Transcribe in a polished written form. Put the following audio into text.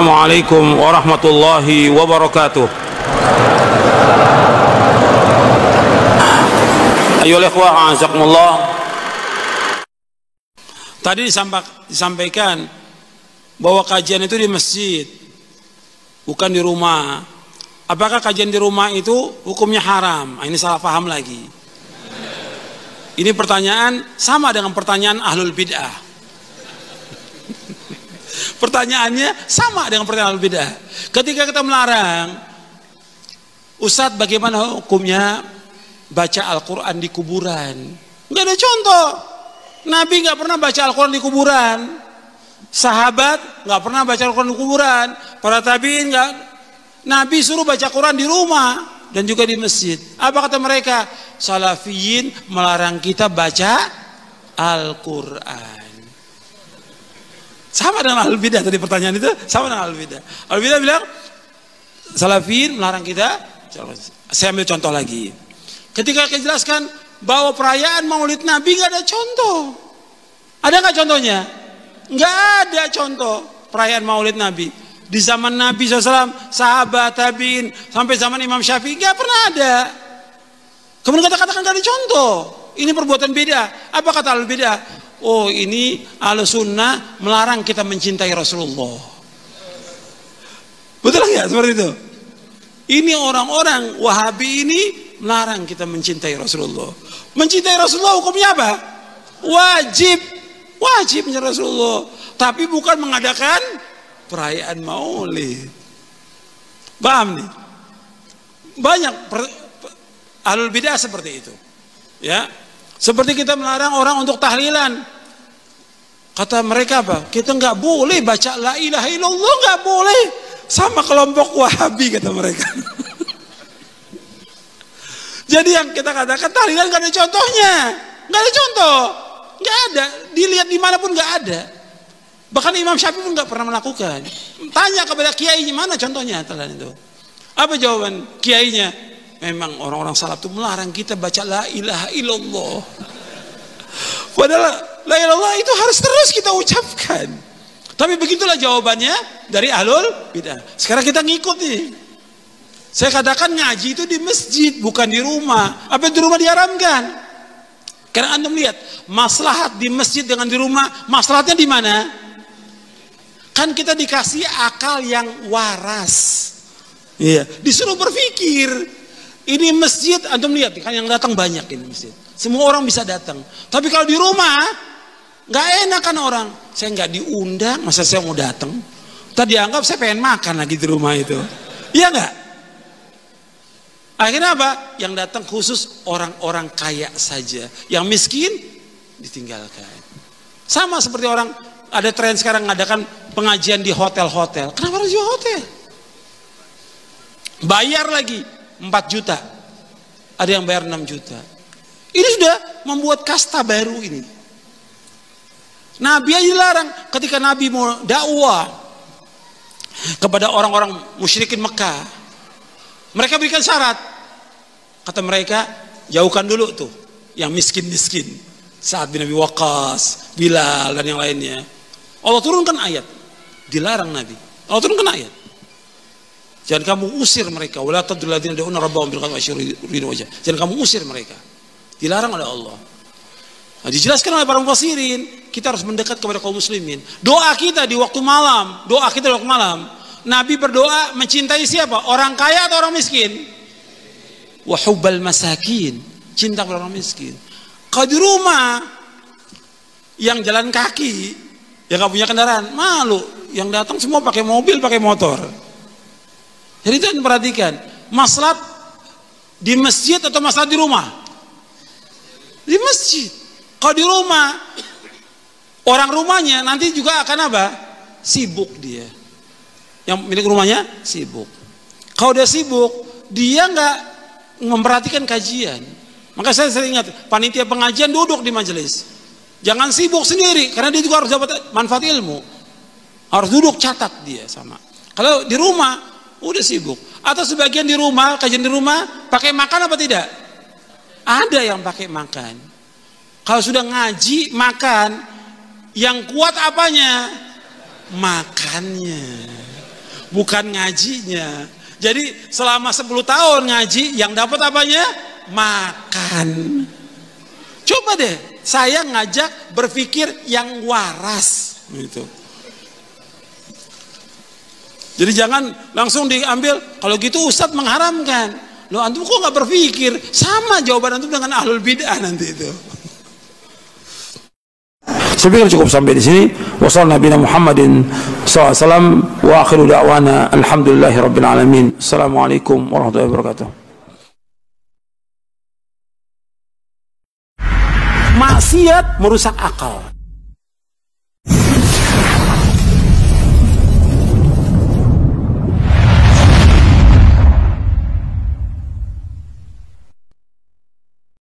Assalamualaikum warahmatullahi wabarakatuh. Ayolah ikhwah, azakumullah. Tadi disampaikan bahwa kajian itu di masjid, bukan di rumah. Apakah kajian di rumah itu hukumnya haram? Ini salah paham lagi. Ini pertanyaan sama dengan pertanyaan ahlul bid'ah. Pertanyaannya sama dengan pertanyaan ahlul bid'ah. Ketika kita melarang, Ustadz bagaimana hukumnya baca Al-Quran di kuburan? Nggak ada contoh. Nabi nggak pernah baca Al-Quran di kuburan. Sahabat nggak pernah baca Al-Quran di kuburan. Para tabi'in nggak. Nabi suruh baca Quran di rumah dan juga di masjid. Apa kata mereka? Salafiyin melarang kita baca Al-Quran. Sama dengan ahlul bidah tadi pertanyaan itu, sama dengan ahlul bidah. Ahlul bidah bilang Salafiyin melarang kita. Saya ambil contoh lagi. Ketika kita jelaskan bahwa perayaan Maulid Nabi nggak ada contoh. Ada nggak contohnya? Nggak ada contoh perayaan Maulid Nabi. Di zaman Nabi SAW, sahabat, tabi'in, sampai zaman Imam Syafi'i nggak pernah ada. Kemudian kita katakan nggak ada contoh. Ini perbuatan beda. Apa kata ahlul bidah? Oh, ini ahlus sunnah melarang kita mencintai Rasulullah. Betul nggak seperti itu? Ini orang-orang Wahabi ini melarang kita mencintai Rasulullah. Mencintai Rasulullah hukumnya apa? Wajib. Wajib mencintai Rasulullah. Tapi bukan mengadakan perayaan Maulid. Paham nih? Banyak ahlul bidah seperti itu. Ya. Seperti kita melarang orang untuk tahlilan. Kata mereka apa? Kita nggak boleh baca la ilaha illallah, nggak boleh. Sama kelompok Wahabi kata mereka. Jadi yang kita katakan tahlilan nggak ada contohnya, nggak ada contoh, nggak ada. Dilihat dimanapun nggak ada. Bahkan Imam Syafi'i pun nggak pernah melakukan. Tanya kepada kiainya, mana contohnya tahlilan itu? Apa jawaban kiainya? Memang orang-orang salaf itu melarang kita baca la ilaha illallah. Padahal la ilaha illallah itu harus terus kita ucapkan. Tapi begitulah jawabannya dari ahlul bidah. Sekarang kita ngikut nih. Saya katakan ngaji itu di masjid, bukan di rumah. Apa di rumah diharamkan? Karena antum lihat, maslahat di masjid dengan di rumah, maslahatnya di mana? Kan kita dikasih akal yang waras. Iya, disuruh berpikir. Ini masjid, antum lihat kan yang datang banyak ini masjid. Semua orang bisa datang. Tapi kalau di rumah nggak enak kan orang. Saya nggak diundang, masa saya mau datang? Tadi dianggap saya pengen makan lagi di rumah itu. Iya nggak? Akhirnya apa? Yang datang khusus orang-orang kaya saja. Yang miskin ditinggalkan. Sama seperti orang, ada tren sekarang ngadakan pengajian di hotel-hotel. Kenapa harus di hotel? Bayar lagi 4 juta. Ada yang bayar 6 juta. Ini sudah membuat kasta baru ini. Nabi aja dilarang ketika Nabi mau dakwah kepada orang-orang musyrikin Mekah. Mereka berikan syarat. Kata mereka, jauhkan dulu tuh yang miskin-miskin. Sa'ad bin Abi Waqqas, Bilal dan yang lainnya. Allah turunkan ayat. Dilarang Nabi. Allah turunkan ayat. Jangan kamu usir mereka. Wala tadrul ladzina yad'una rabbahum bil ghadwi wasyurina wajah. Jangan kamu usir mereka. Dilarang oleh Allah. Nah, dijelaskan oleh para mufassirin, kita harus mendekat kepada kaum muslimin. Doa kita di waktu malam, Nabi berdoa mencintai siapa? Orang kaya atau orang miskin? Wa hubbal masakin, cinta kepada orang miskin. Kalau di rumah yang jalan kaki, yang nggak punya kendaraan, malu. Yang datang semua pakai mobil, pakai motor. Jadi itu yang perhatikan, maslahat di masjid atau maslahat di rumah? Di masjid. Kalau di rumah, orang rumahnya nanti juga akan apa? Sibuk dia. Yang milik rumahnya sibuk. Kalau dia sibuk, dia nggak memperhatikan kajian. Maka saya sering ingat, panitia pengajian duduk di majelis. Jangan sibuk sendiri, karena dia juga harus dapat manfaat ilmu. Harus duduk catat dia sama. Kalau di rumah, udah sibuk. Atau sebagian di rumah, kajian di rumah, pakai makan apa tidak? Ada yang pakai makan. Kalau sudah ngaji, makan, yang kuat apanya? Makannya. bukan ngajinya. Jadi selama 10 tahun ngaji, yang dapat apanya? Makan. Coba deh, saya ngajak berpikir yang waras gitu. Jadi jangan langsung diambil, kalau gitu Ustadz mengharamkan. Loh, antum kok nggak berpikir? Sama jawaban antum dengan ahlul bid'ah nanti itu. Saya pikir cukup sampai di sini. Wassalamualaikum Nabi Muhammadin SAW wa akhiru da'wana alhamdulillahi rabbil alamin. Assalamualaikum warahmatullahi wabarakatuh. Maksiat merusak akal.